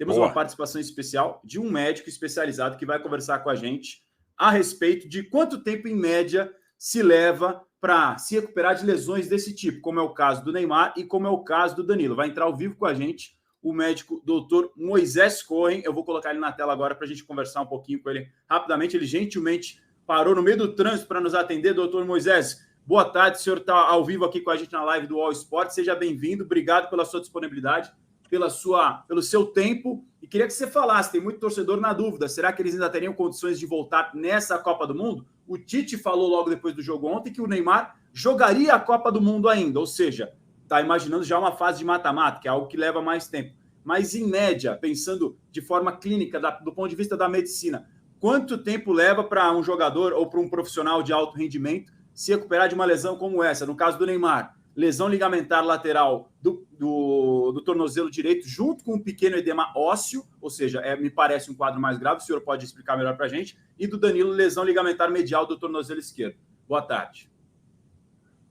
temos uma participação especial de um médico especializado que vai conversar com a gente a respeito de quanto tempo, em média, se leva para se recuperar de lesões desse tipo, como é o caso do Neymar e como é o caso do Danilo. Vai entrar ao vivo com a gente o médico Dr. Moisés Cohen. Eu vou colocar ele na tela agora para a gente conversar um pouquinho com ele rapidamente. Ele gentilmente parou no meio do trânsito para nos atender. Dr. Moisés, boa tarde. O senhor está ao vivo aqui com a gente na live do All Sport. Seja bem-vindo. Obrigado pela sua disponibilidade, pelo seu tempo. E queria que você falasse, tem muito torcedor na dúvida, será que eles ainda teriam condições de voltar nessa Copa do Mundo? O Tite falou logo depois do jogo ontem que o Neymar jogaria a Copa do Mundo ainda, ou seja, está imaginando já uma fase de mata-mata, que é algo que leva mais tempo. Mas, em média, pensando de forma clínica, do ponto de vista da medicina, quanto tempo leva para um jogador ou para um profissional de alto rendimento se recuperar de uma lesão como essa? No caso do Neymar, lesão ligamentar lateral do tornozelo direito, junto com um pequeno edema ósseo, ou seja, me parece um quadro mais grave, o senhor pode explicar melhor para a gente, e do Danilo, lesão ligamentar medial do tornozelo esquerdo. Boa tarde.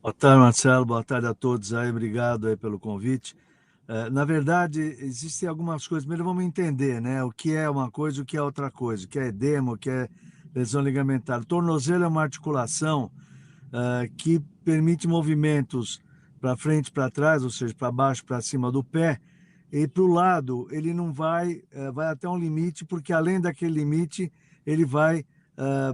Boa tarde, Marcelo. Boa tarde a todos aí. Obrigado aí pelo convite. Na verdade, existem algumas coisas, primeiro vamos entender, né? O que é uma coisa e o que é outra coisa, o que é edema, o que é lesão ligamentar. O tornozelo é uma articulação que permite movimentos para frente e para trás, ou seja, para baixo, para cima do pé, e para o lado ele não vai até um limite, porque além daquele limite ele vai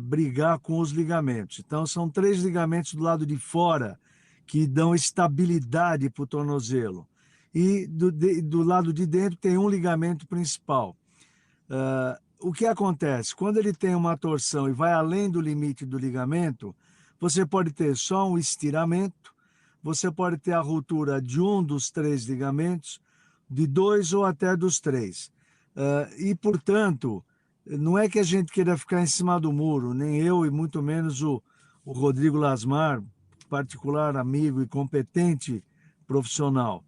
brigar com os ligamentos. Então são 3 ligamentos do lado de fora que dão estabilidade para o tornozelo. E do lado de dentro tem um ligamento principal. O que acontece? Quando ele tem uma torção e vai além do limite do ligamento, você pode ter só um estiramento, você pode ter a ruptura de um dos 3 ligamentos, de 2 ou até dos 3. E, portanto, não é que a gente queira ficar em cima do muro, nem eu e muito menos o Rodrigo Lasmar, particular amigo e competente profissional.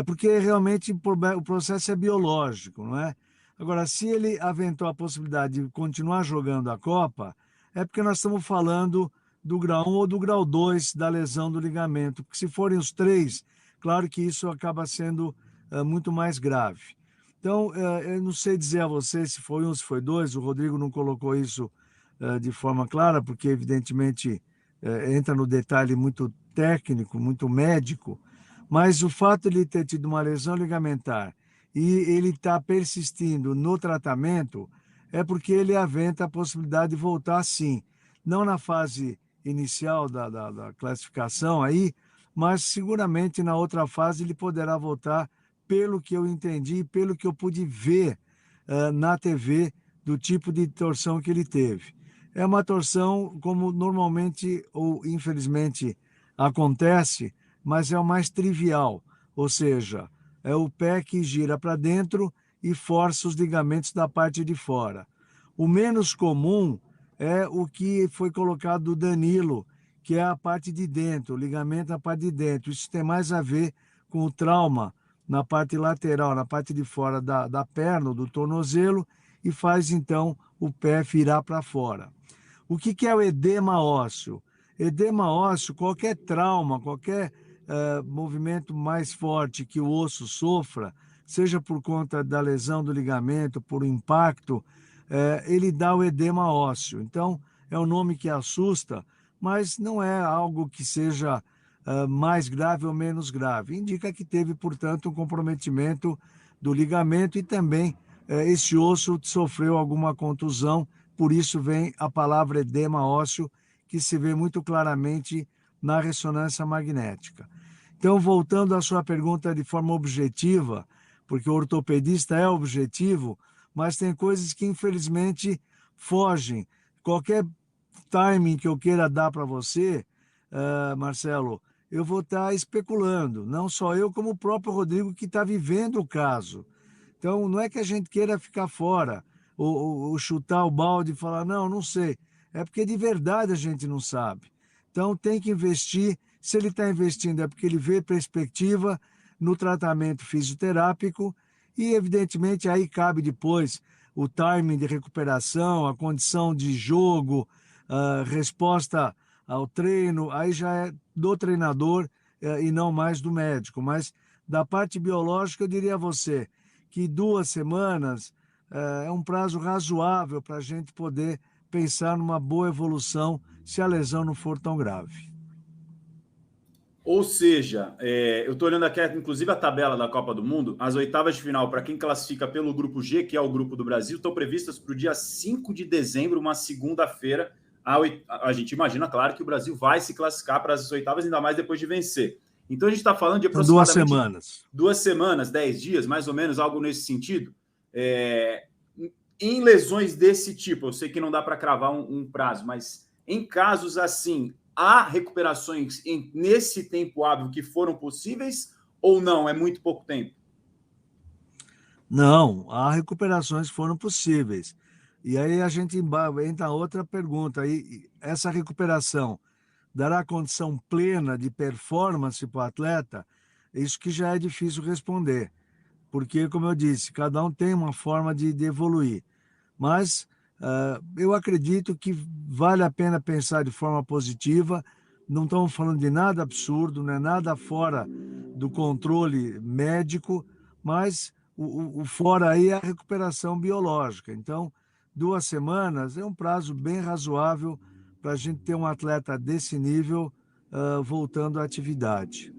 Porque realmente o processo é biológico, não é? Agora, se ele aventou a possibilidade de continuar jogando a Copa, é porque nós estamos falando do grau 1 ou do grau 2 da lesão do ligamento, porque se forem os 3, claro que isso acaba sendo muito mais grave. Então, eu não sei dizer a você se foi 1, se foi 2, o Rodrigo não colocou isso de forma clara, porque evidentemente entra no detalhe muito técnico, muito médico, mas o fato de ele ter tido uma lesão ligamentar e ele está persistindo no tratamento é porque ele aventa a possibilidade de voltar sim, não na fase inicial da classificação aí, mas seguramente na outra fase ele poderá voltar, pelo que eu entendi, pelo que eu pude ver na TV, do tipo de torção que ele teve. É uma torção como normalmente ou infelizmente acontece, mas é o mais trivial, ou seja, é o pé que gira para dentro e força os ligamentos da parte de fora. O menos comum é o que foi colocado do Danilo, que é a parte de dentro, o ligamento na parte de dentro. Isso tem mais a ver com o trauma na parte lateral, na parte de fora da perna, do tornozelo, e faz então o pé virar para fora. O que é o edema ósseo? Edema ósseo, qualquer trauma, qualquer movimento mais forte que o osso sofra, seja por conta da lesão do ligamento, por impacto, ele dá o edema ósseo. Então, é um nome que assusta, mas não é algo que seja mais grave ou menos grave. Indica que teve, portanto, um comprometimento do ligamento e também esse osso sofreu alguma contusão, por isso vem a palavra edema ósseo, que se vê muito claramente na ressonância magnética. Então, voltando à sua pergunta de forma objetiva, porque o ortopedista é objetivo, mas tem coisas que infelizmente fogem. Qualquer timing que eu queira dar para você, Marcelo, eu vou estar especulando, não só eu, como o próprio Rodrigo, que está vivendo o caso. Então, não é que a gente queira ficar fora, ou chutar o balde e falar, não sei. É porque de verdade a gente não sabe. Então, tem que investir. Se ele está investindo, é porque ele vê perspectiva no tratamento fisioterápico e, evidentemente, aí cabe depois o timing de recuperação, a condição de jogo, a resposta ao treino, aí já é do treinador e não mais do médico. Mas da parte biológica, eu diria a você que 2 semanas é um prazo razoável para a gente poder pensar numa boa evolução se a lesão não for tão grave. Ou seja, eu estou olhando aqui, inclusive, a tabela da Copa do Mundo. As oitavas de final, para quem classifica pelo Grupo G, que é o grupo do Brasil, estão previstas para o dia 5 de dezembro, uma segunda-feira. A gente imagina, claro, que o Brasil vai se classificar para as oitavas, ainda mais depois de vencer. Então, a gente está falando de aproximadamente 2 semanas. 2 semanas, 10 dias, mais ou menos, algo nesse sentido. Em lesões desse tipo, eu sei que não dá para cravar um prazo, mas em casos assim, há recuperações nesse tempo hábil que foram possíveis ou não? É muito pouco tempo? Não, há recuperações que foram possíveis. E aí a gente entra outra pergunta. E essa recuperação dará condição plena de performance para o atleta? Isso que já é difícil responder. Porque, como eu disse, cada um tem uma forma de evoluir. Mas eu acredito que vale a pena pensar de forma positiva. Não estamos falando de nada absurdo, não é nada fora do controle médico, mas o fora aí é a recuperação biológica. Então, 2 semanas é um prazo bem razoável para a gente ter um atleta desse nível voltando à atividade.